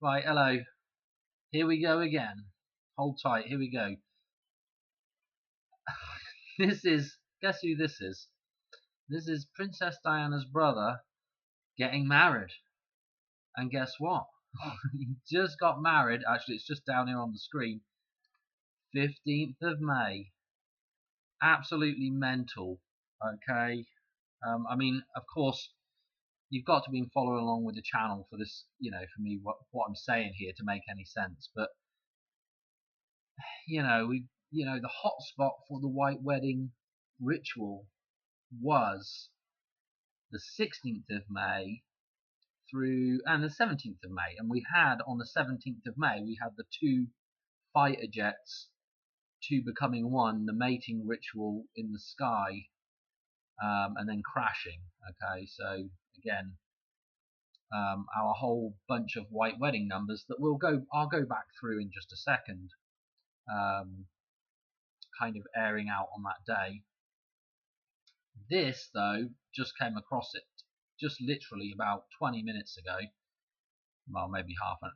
Right, hello. Here we go again. Hold tight, here we go. Guess who this is? This is Princess Diana's brother getting married. And guess what? He just got married. Actually, it's just down here on the screen. 15th of May. Absolutely mental. Okay. I mean, of course, you've got to be following along with the channel for this, for me, what I'm saying here to make any sense. But the hot spot for the white wedding ritual was the 16th of May and the 17th of May, and we had on the 17th of May we had the two fighter jets, two becoming one, the mating ritual in the sky, and then crashing. Okay, so again, our whole bunch of white wedding numbers that I'll go back through in just a second, kind of airing out on that day. This, though, just came across it just literally about 20 minutes ago. Well, maybe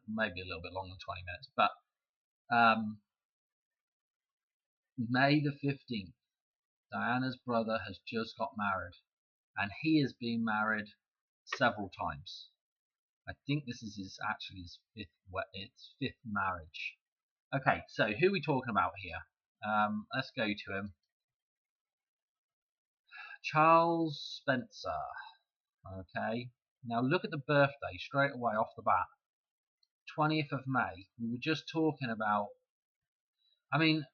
maybe a little bit longer than 20 minutes. But May the 15th, Diana's brother has just got married, and he has been married several times. I think this is his fifth marriage. Okay, so who are we talking about here? Let's go to him. Charles Spencer. Okay, now look at the birthday straight away off the bat. 20th of May. We were just talking about, I mean,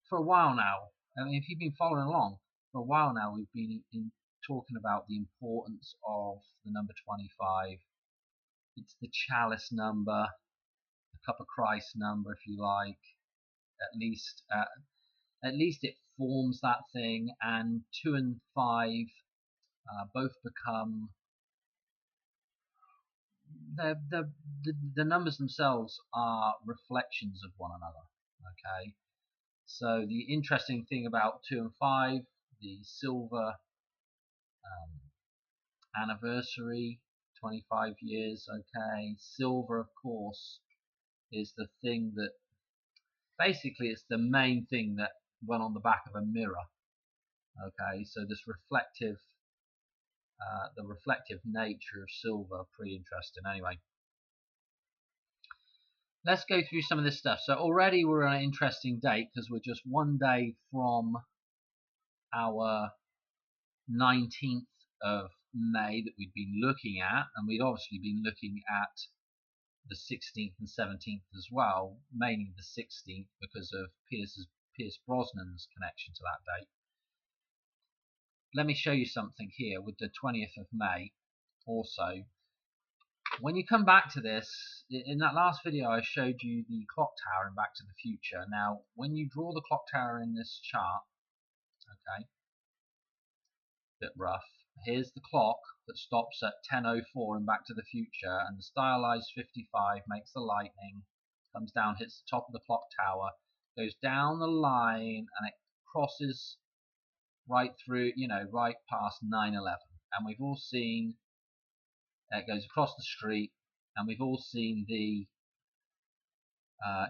for a while now, if you've been following along, for a while now we've been talking about the importance of the number 25. It's the chalice number, the cup of Christ number, if you like. At least it forms that thing, and 2 and 5 both become the numbers themselves are reflections of one another. Okay, so the interesting thing about 2 and 5, the silver anniversary, 25 years. Okay, silver, of course, is the thing that basically it's the main thing that went on the back of a mirror. Okay, so this reflective, the reflective nature of silver, pretty interesting. Anyway, let's go through some of this stuff. So already we're on an interesting date because we're just one day from our 19th of May that we'd been looking at, and we'd obviously been looking at the 16th and 17th as well, mainly the 16th because of Pierce Brosnan's connection to that date. Let me show you something here with the 20th of May also. When you come back to this, in that last video I showed you the clock tower in Back to the Future. Now when you draw the clock tower in this chart, okay, bit rough, here's the clock that stops at 10:04 in Back to the Future, and the stylized 55 makes the lightning, comes down, hits the top of the clock tower, goes down the line, and it crosses right through, right past 9/11. And we've all seen it goes across the street, and we've all seen the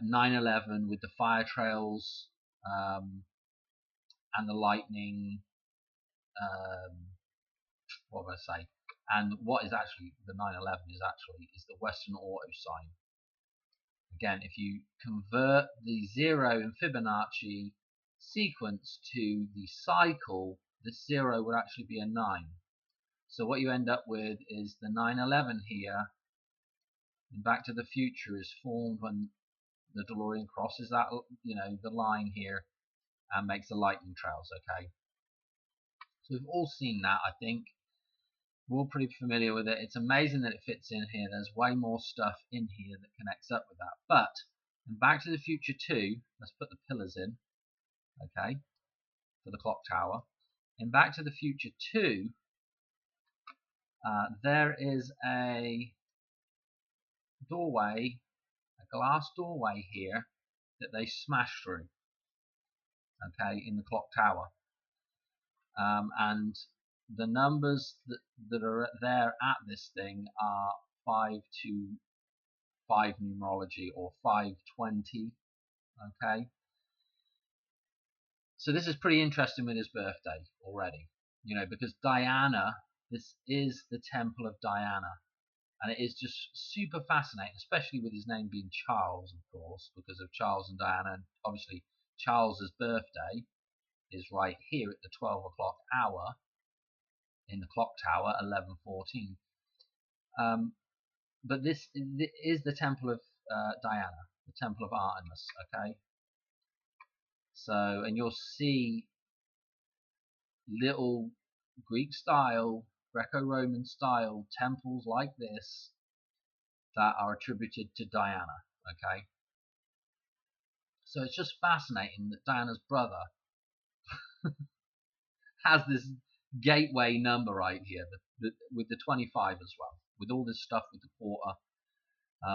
9/11 with the fire trails and the lightning. What would I say? And what is actually the 9/11 is the Western Auto sign. Again, if you convert the 0 in Fibonacci sequence to the cycle, the 0 would actually be a 9. So what you end up with is the 9/11 here in Back to the Future is formed when the DeLorean crosses that, the line here and makes the lightning trails. Okay, so we've all seen that. I think we're all pretty familiar with it. It's amazing that it fits in here. There's way more stuff in here that connects up with that. But in Back to the Future 2, let's put the pillars in, okay, for the clock tower. In Back to the Future 2, there is a doorway, a glass doorway here that they smash through, okay, in the clock tower. And the numbers that are there at this thing are 5 to 5 numerology or 520. Okay, so this is pretty interesting with his birthday already, you know, because Diana, this is the Temple of Diana, and it is just super fascinating, especially with his name being Charles, of course, because of Charles and Diana. And obviously Charles's birthday is right here at the 12 o'clock hour in the clock tower, 11:14. But this is the Temple of Diana, the Temple of Artemis. Okay, so, and you'll see little Greek style, Greco-Roman style temples like this that are attributed to Diana. Okay, so it's just fascinating that Diana's brother has this gateway number right here with the 25 as well, with all this stuff with the quarter,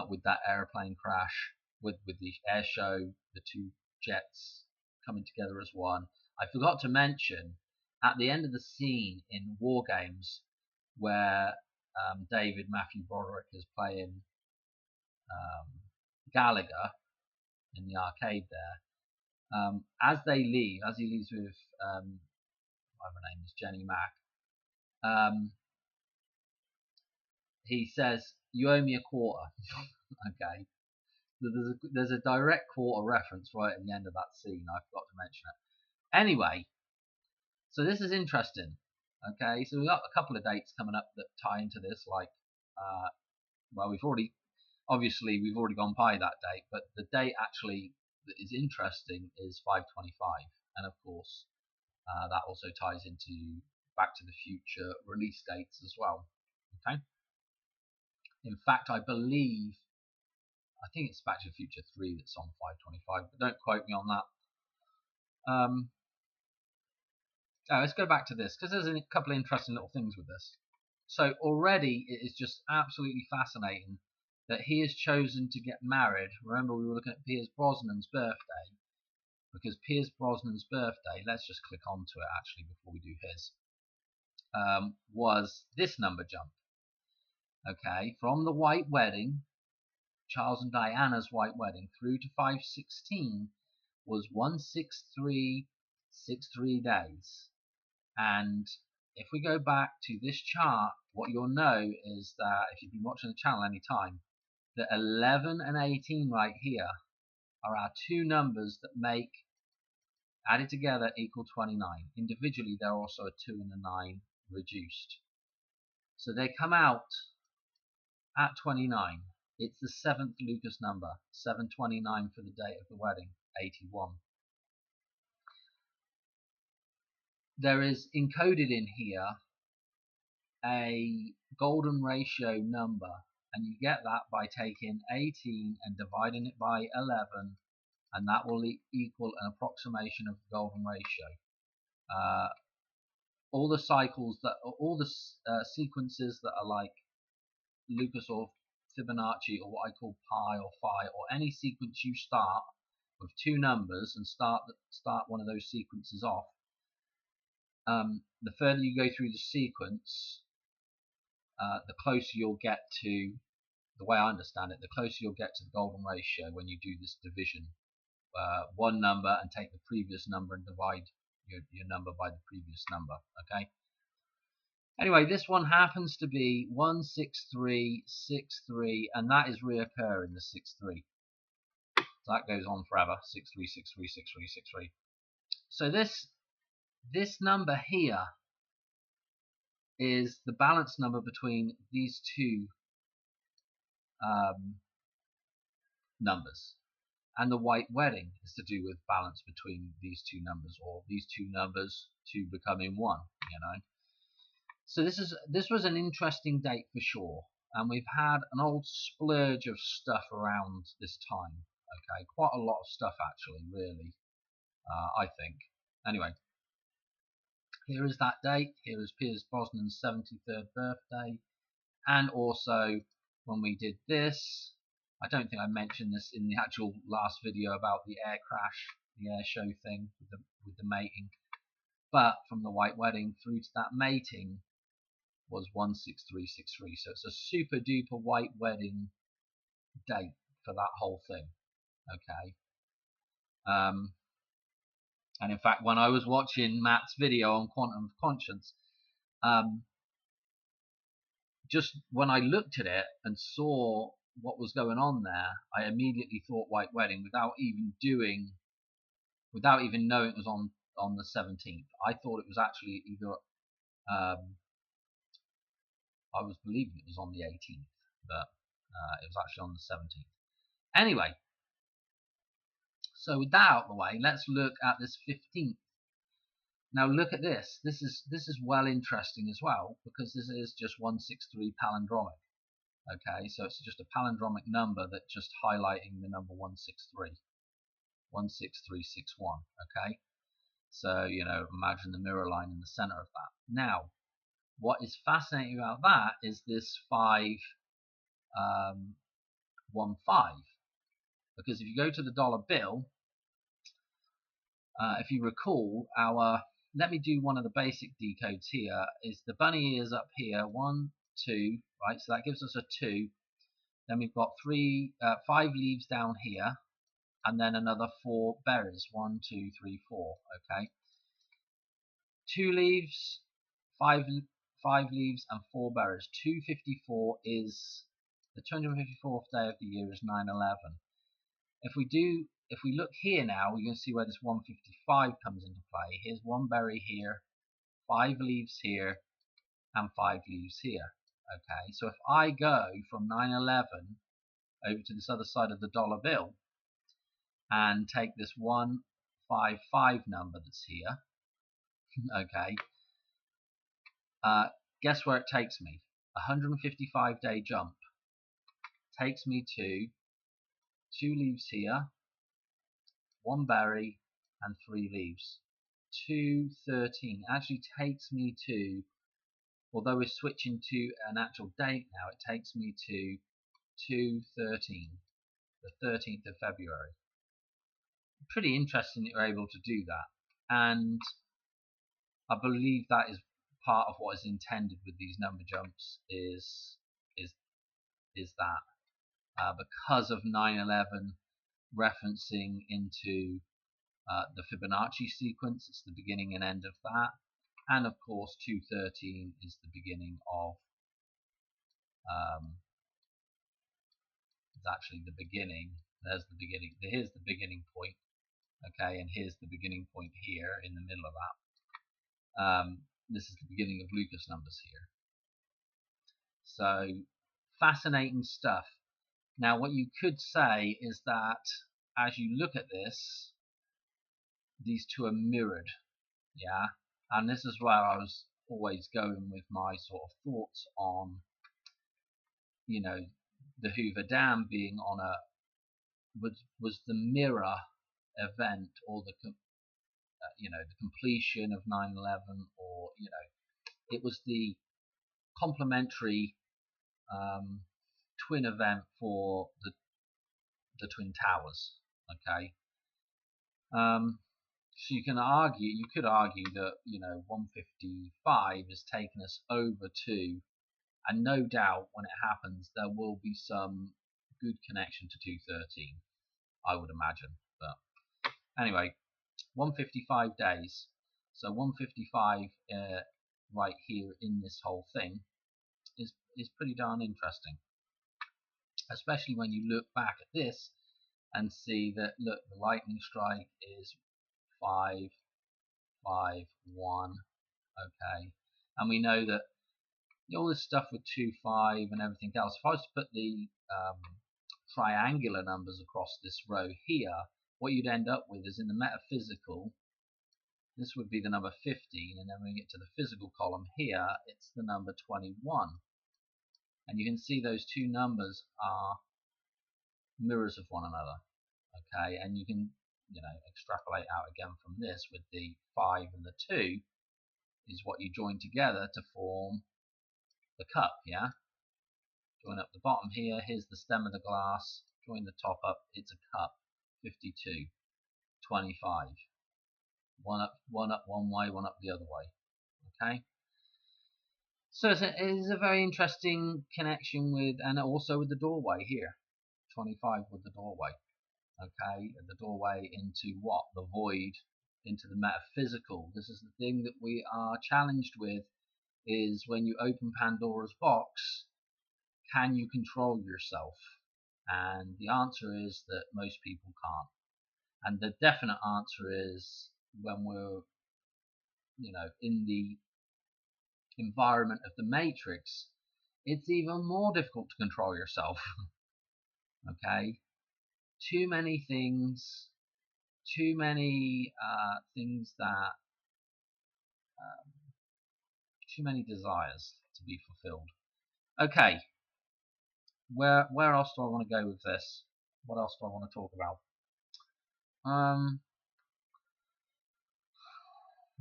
with that airplane crash, with the air show, the two jets coming together as one. I forgot to mention at the end of the scene in War Games where David Matthew Broderick is playing Gallagher in the arcade there. As they leave, as he leaves with whatever her name is, Jenny Mac, he says, "You owe me a quarter." Okay, there's a direct quarter reference right at the end of that scene. I forgot to mention it. Anyway, so this is interesting. Okay, so we've got a couple of dates coming up that tie into this, like, well, we've already gone by that date, but the date actually that is interesting is 525, and of course that also ties into Back to the Future release dates as well. Okay, in fact, I think it's Back to the Future 3 that's on 525, but don't quote me on that. Let's go back to this, because there's a couple of interesting little things with this. So already it is just absolutely fascinating that he has chosen to get married. Remember, we were looking at Pierce Brosnan's birthday, because Pierce Brosnan's birthday, let's just click onto it actually before we do his, was this number jump. Okay, from the White Wedding, Charles and Diana's White Wedding, through to 516 was 16363 days. And if we go back to this chart, what you'll know is that if you've been watching the channel any time, that 11 and 18 right here are our two numbers that make, added together, equal 29. Individually, they're also a 2 and a 9 reduced. So they come out at 29. It's the 7th Lucas number, 729 for the date of the wedding, 81. There is encoded in here a golden ratio number, and you get that by taking 18 and dividing it by 11, and that will equal an approximation of the golden ratio. All the cycles all the sequences that are like Lucas or Fibonacci, or what I call pi or phi, or any sequence you start with two numbers and start one of those sequences off, the further you go through the sequence, the closer you'll get to, the way I understand it, the closer you'll get to the golden ratio when you do this division. One number and take the previous number and divide your number by the previous number. Okay. Anyway, this one happens to be 16363, and that is reoccurring, the 63. So that goes on forever. 6363 6363. So this number here is the balance number between these two numbers, and the White Wedding is to do with balance between these two numbers, or these two numbers to becoming one, you know. So this was an interesting date for sure, and we've had an old splurge of stuff around this time. Okay, quite a lot of stuff actually, really, I think. Anyway, here is that date. Here is Pierce Brosnan's 73rd birthday, and also when we did this, I don't think I mentioned this in the actual last video about the air crash, the air show thing with the mating, but from the White Wedding through to that mating was 16363. So it's a super duper White Wedding date for that whole thing. Okay. And in fact, when I was watching Matt's video on Quantum of Conscience, just when I looked at it and saw what was going on there, I immediately thought White Wedding without even knowing it was on the 17th. I thought it was actually either I was believing it was on the 18th, but it was actually on the 17th. Anyway, so with that out of the way, let's look at this 15th. Now look at this. This is well interesting as well, because this is just 163 palindromic. Okay, so it's just a palindromic number that's just highlighting the number 163, 16361. Okay, so imagine the mirror line in the center of that. Now, what is fascinating about that is this 515, because if you go to the dollar bill, if you recall, let me do one of the basic decodes here. Is the bunny ears up here, 1, 2, right? So that gives us a 2. Then we've got 5 leaves down here, and then another 4 berries, 1, 2, 3, 4. Okay, 2 leaves, 5 leaves, and 4 berries. 254 is the 254th day of the year is 9/11. If we look here now, we can see where this 155 comes into play. Here's 1 berry here, 5 leaves here, and 5 leaves here. Okay, so if I go from 9/11 over to this other side of the dollar bill and take this 155 number that's here, okay, guess where it takes me? 155-day jump takes me to 2 leaves here, 1 berry, and 3 leaves. 213 actually takes me to, although we're switching to an actual date now, it takes me to 213, the 13th of February. Pretty interesting that you're able to do that, and I believe that is part of what is intended with these number jumps is that because of 9/11 referencing into the Fibonacci sequence, it's the beginning and end of that, and of course 213 is the beginning of it's actually the beginning. There's the beginning. Here's the beginning point. Okay, and here's the beginning point here in the middle of that. This is the beginning of Lucas numbers here. So fascinating stuff. Now what you could say is that as you look at this, these two are mirrored, yeah, and this is where I was always going with my sort of thoughts on, the Hoover Dam being on was the mirror event, or the completion of 9/11, or it was the complementary twin event for the Twin Towers. Okay, so you could argue that 155 has taken us over to, and no doubt when it happens there will be some good connection to 213, I would imagine. But anyway, 155 days. So 155 right here in this whole thing is pretty darn interesting, especially when you look back at this and see that, look, the lightning strike is 551. Okay, and we know that all this stuff with 25 and everything else, if I was to put the triangular numbers across this row here, what you'd end up with is, in the metaphysical, this would be the number 15, and then when we get to the physical column here, it's the number 21. And you can see those two numbers are mirrors of one another. Okay, and you can extrapolate out again from this with the 5 and the 2 is what you join together to form the cup, yeah? Join up the bottom here, here's the stem of the glass, join the top up, it's a cup. 52, 25. One up one way, one up the other way. Okay? So it is a very interesting connection with, and also with the doorway here. 25 with the doorway. Okay, and the doorway into what? The void, into the metaphysical. This is the thing that we are challenged with, is when you open Pandora's box, can you control yourself? And the answer is that most people can't. And the definite answer is when we're, in the environment of the Matrix, it's even more difficult to control yourself. Okay, too many things, too many things that, too many desires to be fulfilled. Okay, where else do I want to go with this? What else do I want to talk about?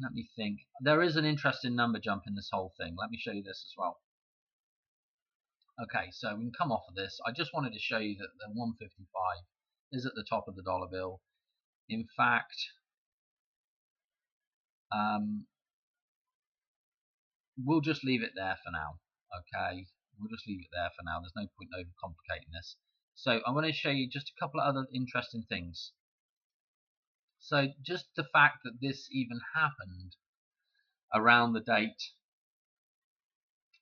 Let me think. There is an interesting number jump in this whole thing. Let me show you this as well. Okay, so we can come off of this. I just wanted to show you that the 155 is at the top of the dollar bill. In fact, we'll just leave it there for now. Okay, we'll just leave it there for now. There's no point overcomplicating this. So I'm going to show you just a couple of other interesting things. So just the fact that this even happened around the date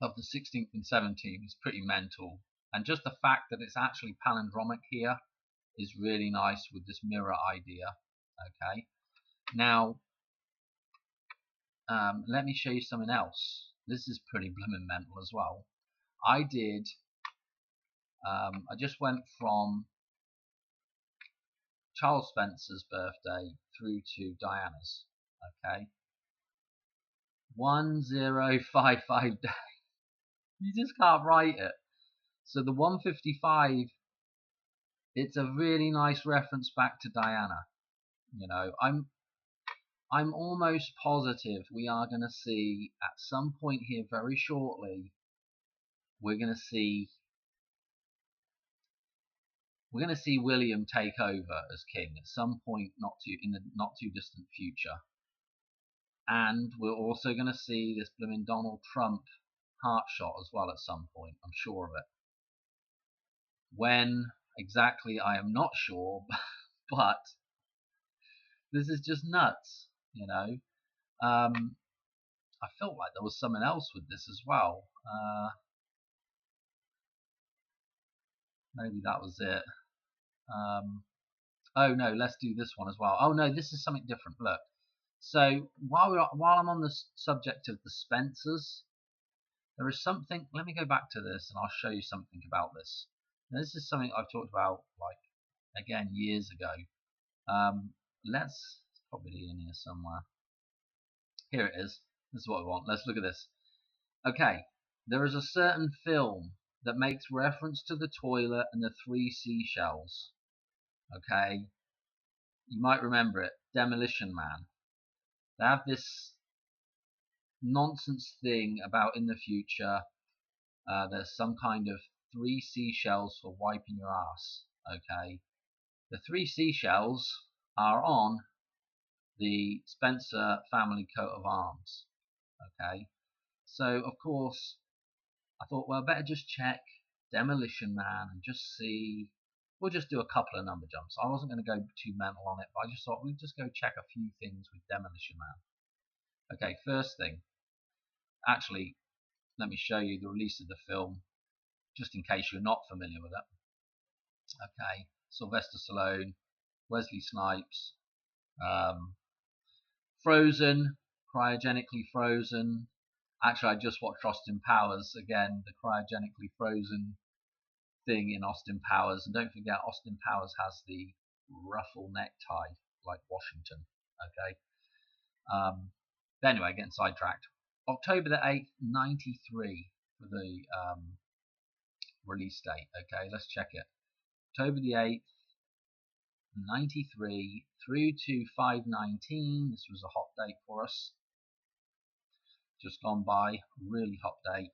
of the 16th and 17th is pretty mental. And just the fact that it's actually palindromic here is really nice with this mirror idea. Okay, now let me show you something else. This is pretty blooming mental as well. I just went from Charles Spencer's birthday through to Diana's. Okay, 1055 days. You just can't write it. So the 155, it's a really nice reference back to Diana. I'm almost positive we are going to see at some point here very shortly, we're going to see William take over as king at some point in the not too distant future. And we're also going to see this blooming Donald Trump heart shot as well at some point. I'm sure of it. When exactly, I am not sure, but this is just nuts, I felt like there was something else with this as well. Maybe that was it. Oh no, let's do this one as well. Oh no, this is something different. Look. So while I'm on the subject of the Spencers, there is something. Let me go back to this, and I'll show you something about this. Now, this is something I've talked about, again, years ago. It's probably in here somewhere. Here it is. This is what we want. Let's look at this. Okay, there is a certain film that makes reference to the toilet and the 3 seashells. Okay, you might remember it. Demolition Man. They have this nonsense thing about in the future there's some kind of 3 seashells for wiping your ass. Okay, the 3 seashells are on the Spencer family coat of arms. Okay, so of course I thought, well, better just check Demolition Man and just see. We'll just do a couple of number jumps. I wasn't going to go too mental on it, but I just thought we'd just go check a few things with Demolition Man. Okay, first thing. Actually, let me show you the release of the film, just in case you're not familiar with it. Okay, Sylvester Stallone, Wesley Snipes, Frozen, cryogenically frozen. Actually, I just watched Austin Powers again, the cryogenically frozen thing in Austin Powers. And don't forget, Austin Powers has the ruffle necktie like Washington. Okay. But anyway, getting sidetracked. October the 8th, 93 for the release date. Okay, let's check it. October the 8th, 93 through to 5/19. This was a hot date for us. Just gone by, really hot date.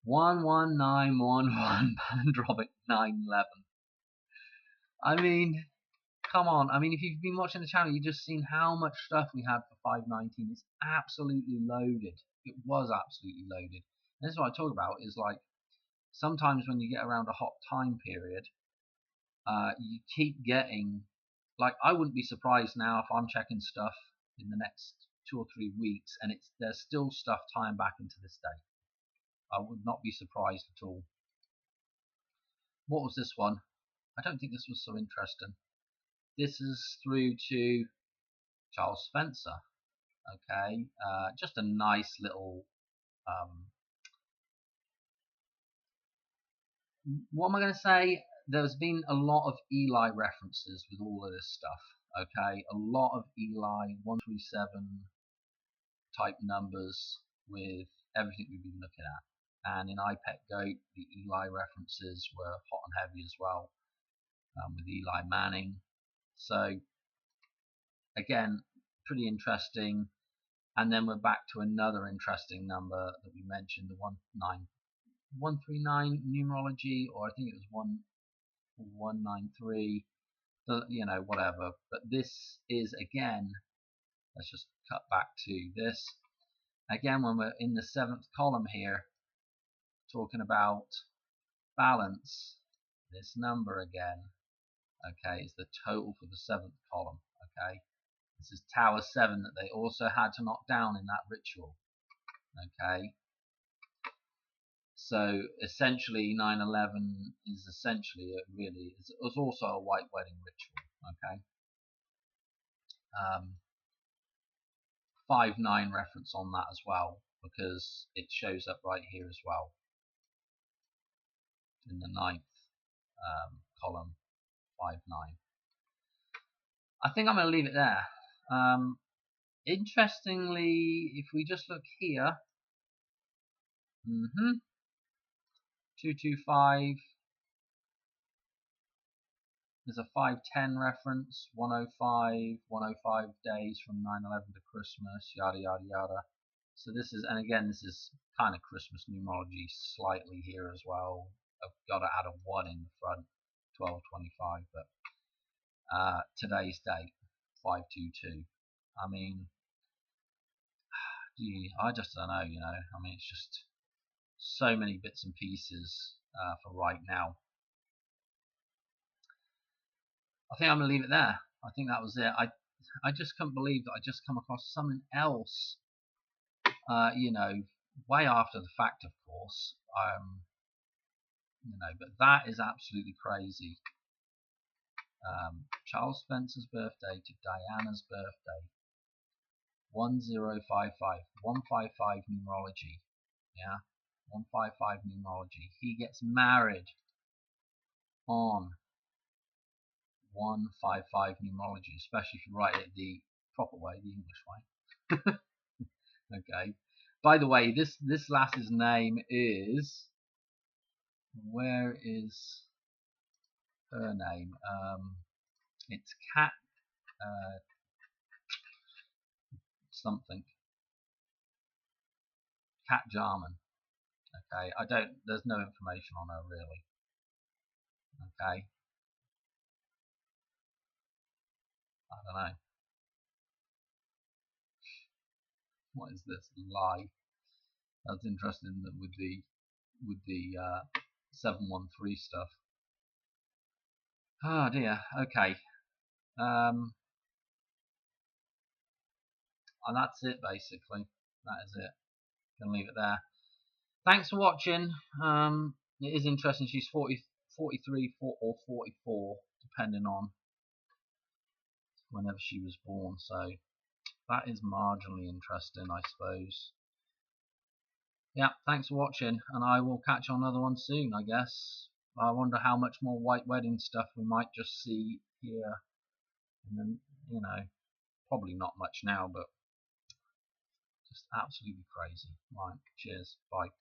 11911 Palindromic 911. I mean, come on. I mean, if you've been watching the channel, you've just seen how much stuff we had for 5/19. It's absolutely loaded. It was absolutely loaded. And this is what I talk about, is like sometimes when you get around a hot time period, you keep getting, like, I wouldn't be surprised now if I'm checking stuff in the next 2 or 3 weeks and there's still stuff tying back into this date. I would not be surprised at all. What was this one? I don't think this was so interesting. This is through to Charles Spencer. Okay, just a nice little what am I going to say? There's been a lot of Eli references with all of this stuff. Okay, a lot of Eli 137 type numbers with everything we've been looking at. And in iPet Goat, the Eli references were hot and heavy as well, with Eli Manning. So again, pretty interesting. And then we're back to another interesting number that we mentioned, the 139 numerology, or I think it was 193, you know, whatever. But this is, again, let's just cut back to this. Again, when we're in the 7th column here, talking about balance, this number again, okay, is the total for the 7th column, okay. This is Tower 7 that they also had to knock down in that ritual, okay. So essentially 9/11 is essentially it's also a white wedding ritual, okay. 5/9 reference on that as well, because it shows up right here as well in the 9th column, 5/9. I think I'm going to leave it there. Interestingly, if we just look here, 225, there's a 5/10 reference, 105 days from 9/11 to Christmas, yada yada yada. So this is, and again, this is kind of Christmas numerology slightly here as well. I've got to add a 1 in the front, 12/25, but today's date, 5/22. I mean, I just don't know, you know. I mean, it's just so many bits and pieces for right now. I think I'm going to leave it there. I think that was it. I just couldn't believe that I just come across something else, you know, way after the fact, of course. You know, but that is absolutely crazy. Charles Spencer's birthday to Diana's birthday. 1055. 155 numerology. Yeah, 155 numerology. He gets married on 155 numerology, especially if you write it the proper way, the English way. Okay. By the way, this lass's name is, where is her name? It's Cat something. Cat Jarman. Okay. There's no information on her really. Okay. I don't know. What is this lie? That's interesting with the 713 stuff. Oh dear. Okay. And that's it basically. That is it. Gonna leave it there. Thanks for watching. It is interesting. She's 43 or 44, depending on whenever she was born. So that is marginally interesting, I suppose. Yeah, thanks for watching, and I will catch you on another one soon, I guess. I wonder how much more white wedding stuff we might just see here. And then, you know, probably not much now, but just absolutely crazy. Right, cheers, bye.